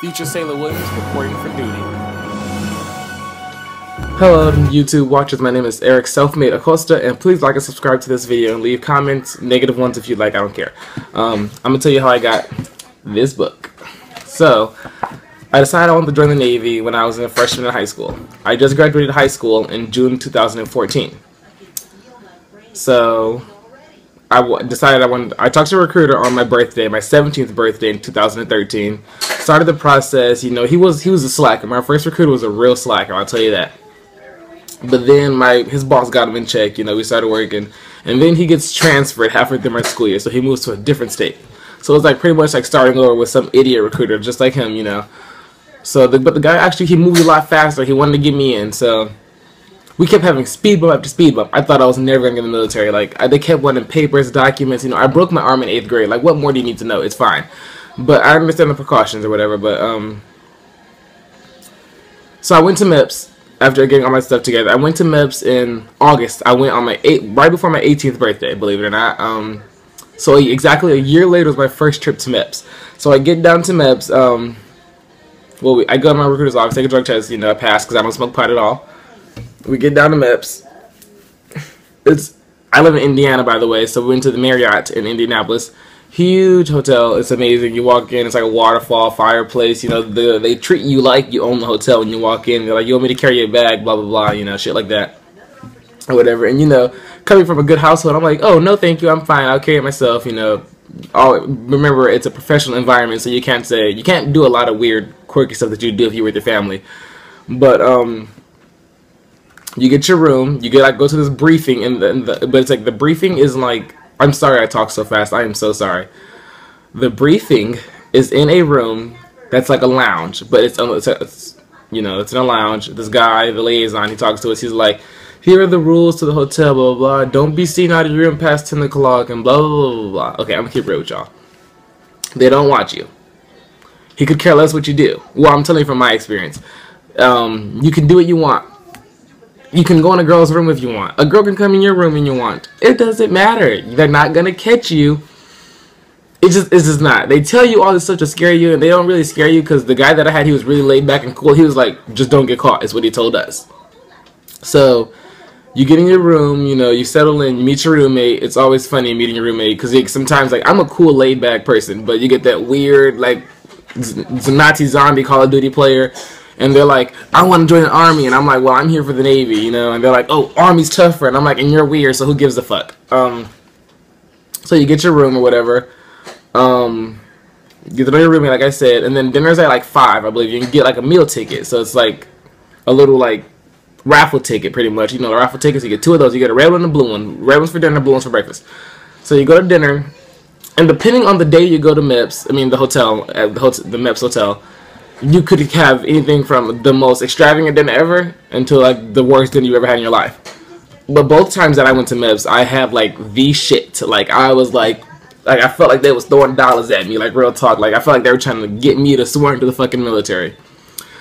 Future Sailor Williams reporting for duty. Hello YouTube watchers, my name is Eric Selfmade Acosta, and please like and subscribe to this video and leave comments, negative ones if you'd like, I don't care. I'm going to tell you how I got this book. So, I decided I wanted to join the Navy when I was a freshman in high school. I just graduated high school in June 2014. So, I talked to a recruiter on my birthday, my 17th birthday in 2013. Started the process, you know, he was a slacker. My first recruiter was a real slacker, I'll tell you that. But then his boss got him in check, you know, we started working. And then he gets transferred halfway through my school year, so he moves to a different state. So it was like pretty much like starting over with some idiot recruiter, just like him, you know. So, but the guy actually, he moved a lot faster. He wanted to get me in, so we kept having speed bump after speed bump. I thought I was never going to get in the military. Like, they kept wanting papers, documents, you know. I broke my arm in 8th grade. Like, what more do you need to know? It's fine. But I understand the precautions or whatever, but, so I went to Meps after getting all my stuff together. I went to Meps in August. I went on my right before my 18th birthday, believe it or not. So exactly a year later was my first trip to Meps. So I get down to Meps, well, I go to my recruiter's office, take a drug test, you know, I pass because I don't smoke pot at all. We get down to Meps. I live in Indiana, by the way, so we went to the Marriott in Indianapolis. Huge hotel. It's amazing. You walk in, it's like a waterfall, fireplace. You know, they treat you like you own the hotel when you walk in. They're like, you want me to carry your bag, blah, blah, blah, you know, shit like that. Or whatever. And, you know, coming from a good household, I'm like, oh, no, thank you, I'm fine. I'll carry it myself, you know. Remember, it's a professional environment, so you can't do a lot of weird, quirky stuff that you do if you're with your family. But, you get your room, you get, like, go to this briefing, but it's like, the briefing is like, I'm sorry I talk so fast, I am so sorry. The briefing is in a room that's like a lounge, but it's you know, it's in a lounge. This guy, the liaison, he talks to us, he's like, here are the rules to the hotel, blah, blah, blah, don't be seen out of your room past 10 o'clock, and blah, blah, blah, blah, blah. Okay, I'm gonna keep real with y'all. They don't watch you. He could care less what you do. Well, I'm telling you from my experience. You can do what you want. You can go in a girl's room if you want. A girl can come in your room when you want. It doesn't matter. They're not gonna catch you. It's just not. They tell you all this stuff to scare you, and they don't really scare you because the guy that I had, he was really laid back and cool. He was like, just don't get caught, is what he told us. So, you get in your room, you know, you settle in, you meet your roommate. It's always funny meeting your roommate because sometimes, like, I'm a cool laid back person, but you get that weird, like, Nazi zombie Call of Duty player. And they're like, I want to join the army, and I'm like, well, I'm here for the Navy, you know. And they're like, oh, army's tougher, and I'm like, and you're weird, so who gives a fuck? So you get your room or whatever. You get to know your roommate, like I said, and then dinner's at like 5, I believe. You can get like a meal ticket, so it's like a little like raffle ticket, pretty much. You know, the raffle tickets. You get 2 of those. You get a red one and a blue one. Red one's for dinner, blue one's for breakfast. So you go to dinner, and depending on the day you go to Meps, I mean the hotel, at the Meps hotel. You could have anything from the most extravagant dinner ever until like the worst dinner you ever had in your life. But both times that I went to Meps, I had like the shit. Like I was like I felt like they was throwing dollars at me, like real talk. Like I felt like they were trying to get me to swear into the fucking military.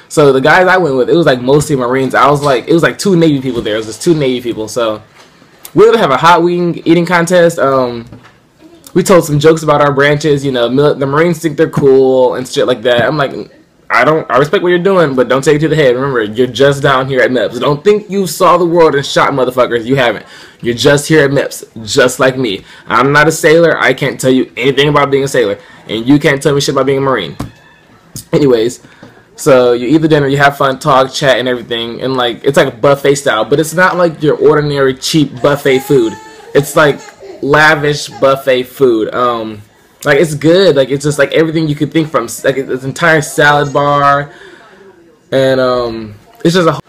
So the guys I went with, it was like mostly Marines. It was like 2 Navy people there. It was just 2 Navy people. So we were gonna have a hot wing eating contest. We told some jokes about our branches. You know, the Marines think they're cool and shit like that. I'm like, I respect what you're doing, but don't take it to the head. Remember, you're just down here at Meps. Don't think you saw the world and shot motherfuckers. You haven't. You're just here at Meps, just like me. I'm not a sailor. I can't tell you anything about being a sailor, and you can't tell me shit about being a Marine. Anyways, so you eat the dinner, you have fun, talk, chat, and everything, and like it's like a buffet style, but it's not like your ordinary cheap buffet food. It's like lavish buffet food. Like, it's good. Like, it's just, like, everything you could think from. Like, it's an entire salad bar. And, it's just a...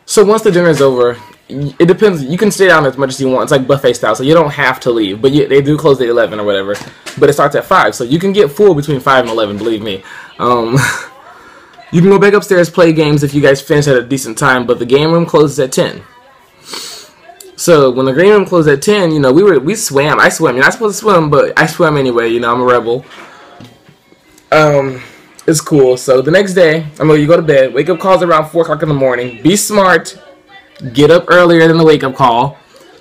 So, once the dinner's over, it depends. You can stay down as much as you want. It's like buffet style, so you don't have to leave. But they do close at 11 or whatever. But it starts at 5, so you can get full between 5 and 11, believe me. You can go back upstairs, play games if you guys finish at a decent time, but the game room closes at 10. So when the game room closed at 10, you know, we swam. I swam. You're not supposed to swim, but I swam anyway. You know, I'm a rebel. It's cool. So the next day, you go to bed. Wake up calls around 4 o'clock in the morning. Be smart. Get up earlier than the wake up call.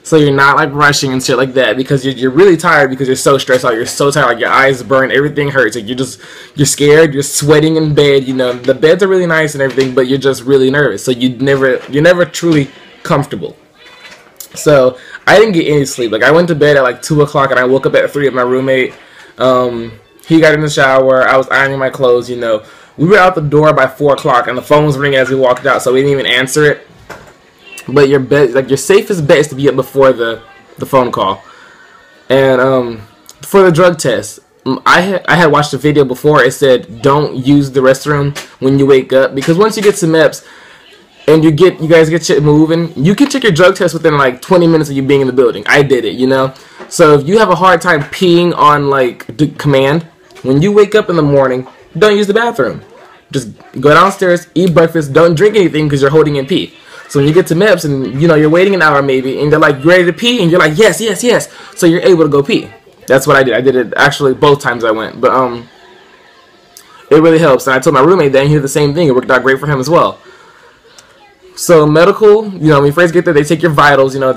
So you're not like rushing and shit like that because you're really tired because you're so stressed out. You're so tired, like your eyes burn, everything hurts. Like you're scared, you're sweating in bed. You know the beds are really nice and everything, but you're just really nervous. So you're never truly comfortable. So I didn't get any sleep. Like I went to bed at like 2 o'clock and I woke up at 3 with my roommate. He got in the shower. I was ironing my clothes. You know, we were out the door by 4 o'clock and the phone was ringing as we walked out, so we didn't even answer it. But your bed, like your safest bet is to be up before the phone call. And for the drug test, I had watched a video before. It said don't use the restroom when you wake up because once you get some Meps and you guys get shit moving, you can check your drug test within like 20 minutes of you being in the building. I did it, you know. So if you have a hard time peeing on like command, when you wake up in the morning, don't use the bathroom. Just go downstairs, eat breakfast, don't drink anything because you're holding in pee. So when you get to Meps and, you know, you're waiting an hour maybe, and they're like, you ready to pee? And you're like, yes, yes, yes. So you're able to go pee. That's what I did. I did it actually both times I went. But it really helps. And I told my roommate that, and he did the same thing. It worked out great for him as well. So medical, you know, when you first get there, they take your vitals, you know,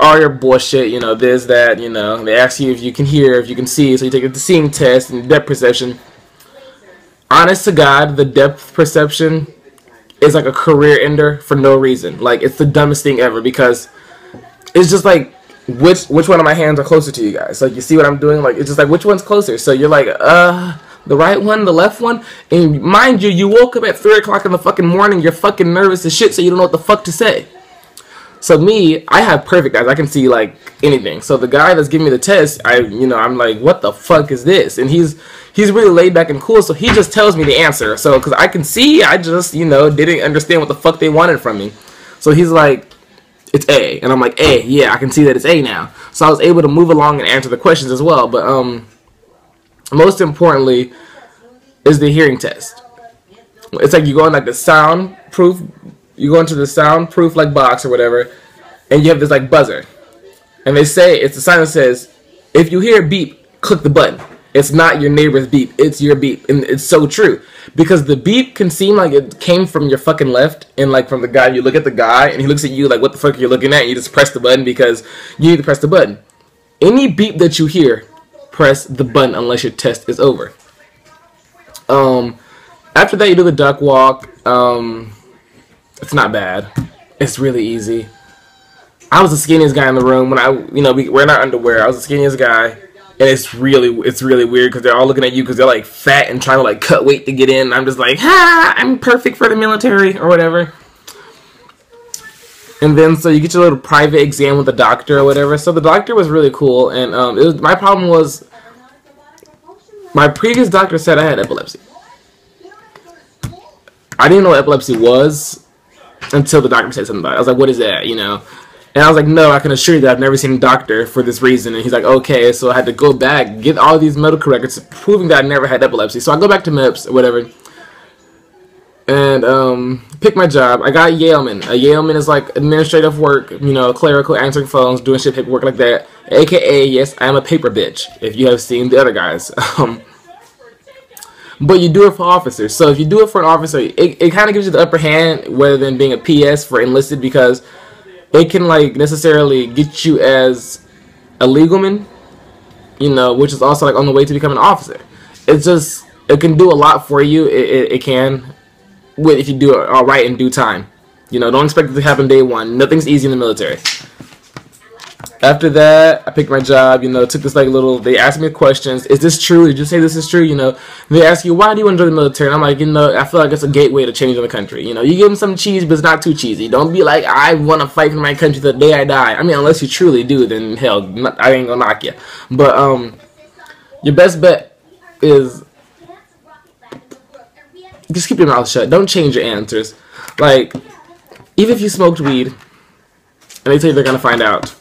all your bullshit, you know, this, that, you know. They ask you if you can hear, if you can see. So you take the seeing test and depth perception. Honest to God, the depth perception is like a career ender for no reason. Like it's the dumbest thing ever because it's just like which one of my hands are closer to you guys. Like you see what I'm doing? Like it's just like which one's closer. So you're like the right one, the left one, and mind you, you woke up at 3 o'clock in the fucking morning. You're fucking nervous as shit, so you don't know what the fuck to say. So me, I have perfect eyes. I can see like anything. So the guy that's giving me the test, I'm like, what the fuck is this? And he's really laid back and cool, so he just tells me the answer. So because I can see, I just, you know, didn't understand what the fuck they wanted from me. So he's like, it's A, and I'm like, A, yeah, I can see that it's A now. So I was able to move along and answer the questions as well. But most importantly is the hearing test. It's like you go in like the soundproof. You go into the soundproof like box or whatever, and you have this like buzzer, and they say it's a sign that says, if you hear a beep, click the button. It's not your neighbor's beep, it's your beep, and it's so true because the beep can seem like it came from your fucking left, and like from the guy. You look at the guy, and he looks at you like, what the fuck are you looking at? And you just press the button because you need to press the button. Any beep that you hear, press the button unless your test is over. After that, you do the duck walk. It's not bad. It's really easy. I was the skinniest guy in the room when we're in our underwear. I was the skinniest guy, and it's really weird because they're all looking at you because they're like fat and trying to like cut weight to get in. I'm just like, I'm perfect for the military or whatever. And then so you get your little private exam with the doctor or whatever. So the doctor was really cool, and my problem was my previous doctor said I had epilepsy. I didn't know what epilepsy was until the doctor said something about it. I was like, what is that, you know? And I was like, no, I can assure you that I've never seen a doctor for this reason. And he's like, okay. So I had to go back, get all these medical records proving that I never had epilepsy. So I go back to Meps or whatever and pick my job. I got Yaleman. A Yaleman is like administrative work, you know, clerical, answering phones, doing shit, paperwork like that. AKA, yes, I am a paper bitch, if you have seen the other guys. But you do it for officers. So if you do it for an officer, it kind of gives you the upper hand rather than being a PS for enlisted because it can like necessarily get you as a legalman, you know, which is also like on the way to becoming an officer. It can do a lot for you. It can, if you do it all right in due time. You know, don't expect it to happen day one. Nothing's easy in the military. After that, I picked my job, you know, took this like little, they asked me questions. Is this true? Did you say this is true? You know, they ask you, why do you want to join the military? And I'm like, you know, I feel like it's a gateway to change in the country. You know, you give them some cheese, but it's not too cheesy. Don't be like, I want to fight for my country the day I die. I mean, unless you truly do, then hell, I ain't gonna knock you. But, your best bet is just keep your mouth shut. Don't change your answers. Like, even if you smoked weed, and they tell you they're gonna find out,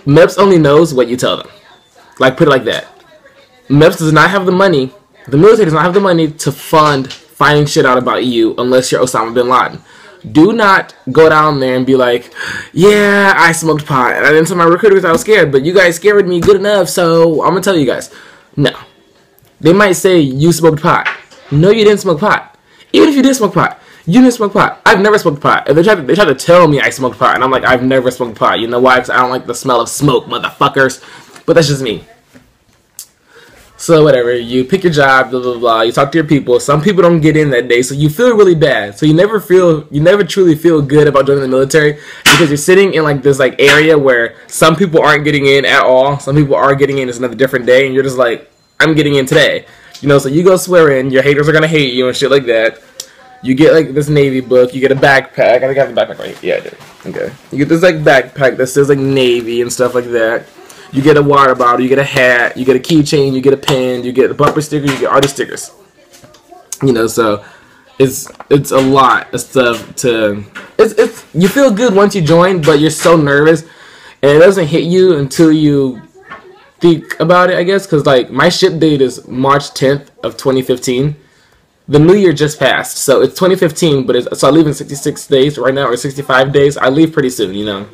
Meps only knows what you tell them. Like, put it like that. Meps does not have the money, the military does not have the money to fund finding shit out about you unless you're Osama bin Laden. Do not go down there and be like, yeah, I smoked pot. And I didn't tell my recruiters I was scared, but you guys scared me good enough, so I'm going to tell you guys. No. They might say you smoked pot. No, you didn't smoke pot. Even if you did smoke pot, You didn't smoke pot. I've never smoked pot. And they tried to tell me I smoked pot, and I'm like, I've never smoked pot. You know why? Because I don't like the smell of smoke, motherfuckers. But that's just me. So whatever, you pick your job, blah blah blah. You talk to your people. Some people don't get in that day, so you feel really bad. So you never truly feel good about joining the military because you're sitting in like this like area where some people aren't getting in at all. Some people are getting in. It's another different day, and you're just like, I'm getting in today. You know, so you go swear in. Your haters are gonna hate you and shit like that. You get like this Navy book. You get a backpack. I think I have the backpack right here. Yeah, I do. Okay. You get this like backpack that says like Navy and stuff like that. You get a water bottle, you get a hat, you get a keychain, you get a pen, you get a bumper sticker, you get all these stickers. You know, so it's a lot of stuff to. You feel good once you join, but you're so nervous, and it doesn't hit you until you think about it, I guess, because like my ship date is March 10th of 2015. The new year just passed, so it's 2015, but so I leave in 66 days right now, or 65 days. I leave pretty soon, you know.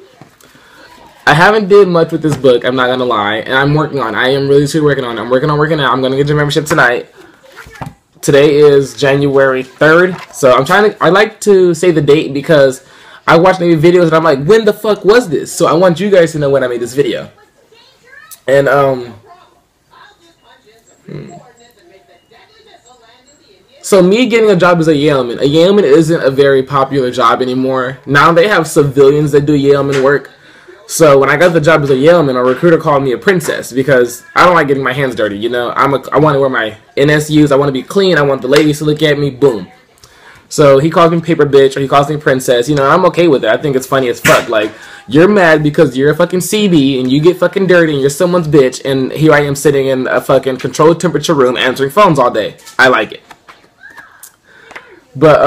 I haven't did much with this book, I'm not gonna lie, and I'm working on it. I am really working on it. I'm working out. I'm gonna get your membership tonight. Today is January 3rd, so I like to say the date because I watch Navy videos and I'm like, when the fuck was this? So I want you guys to know when I made this video. And, so me getting a job as a Yaleman. A Yaleman isn't a very popular job anymore. Now they have civilians that do Yaleman work. So when I got the job as a Yaleman, a recruiter called me a princess because I don't like getting my hands dirty, you know. I want to wear my NSUs. I want to be clean. I want the ladies to look at me. Boom. So he calls me paper bitch or he calls me princess. You know, I'm okay with it. I think it's funny as fuck. Like, you're mad because you're a fucking CB and you get fucking dirty and you're someone's bitch. And here I am sitting in a fucking controlled temperature room answering phones all day. I like it. But,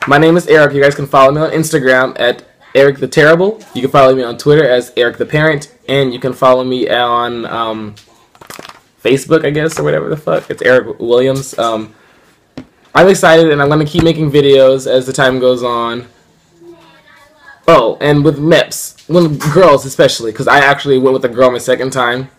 my name is Eric. You guys can follow me on Instagram at Eric the Terrible. You can follow me on Twitter as Eric the Parent, and you can follow me on Facebook, I guess, or whatever the fuck. It's Eric Williams. I'm excited, and I'm going to keep making videos as the time goes on. Oh, and with Meps, girls especially, because I actually went with a girl my second time.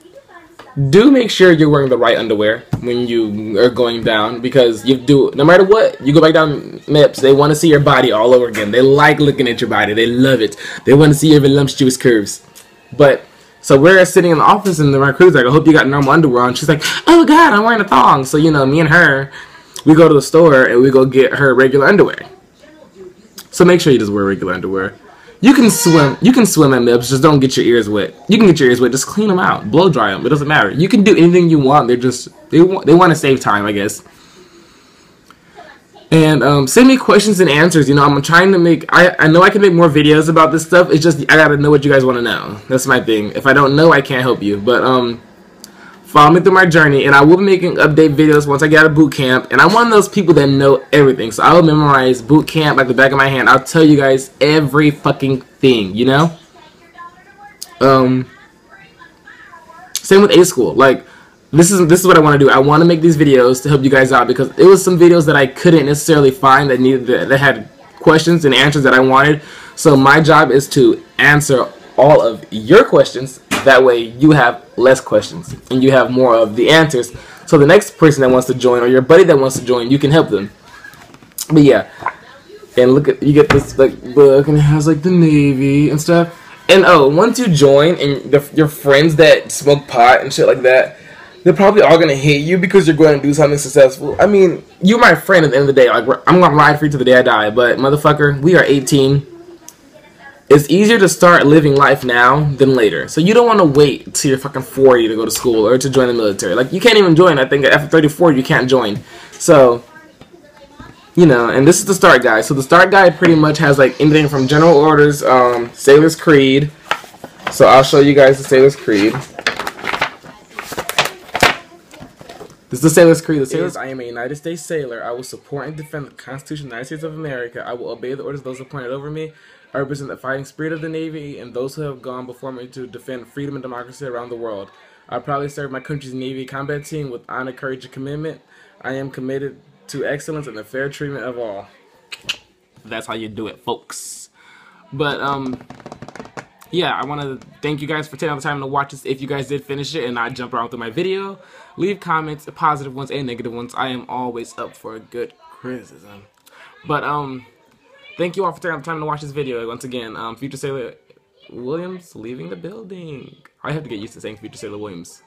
Do make sure you're wearing the right underwear when you are going down, because no matter what, you go back down Meps, they want to see your body all over again. They like looking at your body. They love it. They want to see your voluptuous curves. But, so we're sitting in the office and the recruiter's like, I hope you got normal underwear on. She's like, oh God, I'm wearing a thong. So, you know, me and her, we go to the store and we go get her regular underwear. So make sure you just wear regular underwear. You can swim at Meps, just don't get your ears wet. You can get your ears wet, just clean them out, blow dry them. It doesn't matter. You can do anything you want. They want to save time, I guess. And send me questions and answers. You know, I'm trying to make. I know I can make more videos about this stuff. It's just I gotta know what you guys want to know. That's my thing. If I don't know, I can't help you. But follow me through my journey, and I will be making update videos once I get out of boot camp. And I'm one of those people that know everything, so I will memorize boot camp like the back of my hand. I'll tell you guys every fucking thing, you know. Same with A school. Like, this is what I want to do. I want to make these videos to help you guys out because it was some videos that I couldn't necessarily find that had questions and answers that I wanted. So my job is to answer all of your questions. That way you have less questions and you have more of the answers. So the next person that wants to join or your buddy that wants to join, you can help them. But yeah, and look at, you get this like book and it has like the Navy and stuff. And oh, once you join and your friends that smoke pot and shit like that, they're probably all gonna hate you because you're going to do something successful. I mean, you're my friend at the end of the day. Like, I'm gonna ride for you to the day I die. But motherfucker, we are 18. It's easier to start living life now than later. So you don't want to wait till you're fucking 40 to go to school or to join the military. Like, you can't even join. I think after 34 you can't join. So, you know, and this is the start guide. So the start guide pretty much has like anything from general orders, Sailor's Creed. So I'll show you guys the Sailor's Creed. This is the Sailor's Creed. The Sailor's, I am a United States sailor. I will support and defend the Constitution of the United States of America. I will obey the orders of those appointed over me. I represent the fighting spirit of the Navy and those who have gone before me to defend freedom and democracy around the world. I proudly serve my country's Navy combat team with honor, courage, and commitment. I am committed to excellence and the fair treatment of all. That's how you do it, folks. But, yeah, I want to thank you guys for taking the time to watch this. If you guys did finish it and not jump around through my video, leave comments, positive ones and negative ones. I am always up for a good criticism. But thank you all for taking the time to watch this video. Once again, Future Sailor Williams leaving the building. I have to get used to saying Future Sailor Williams.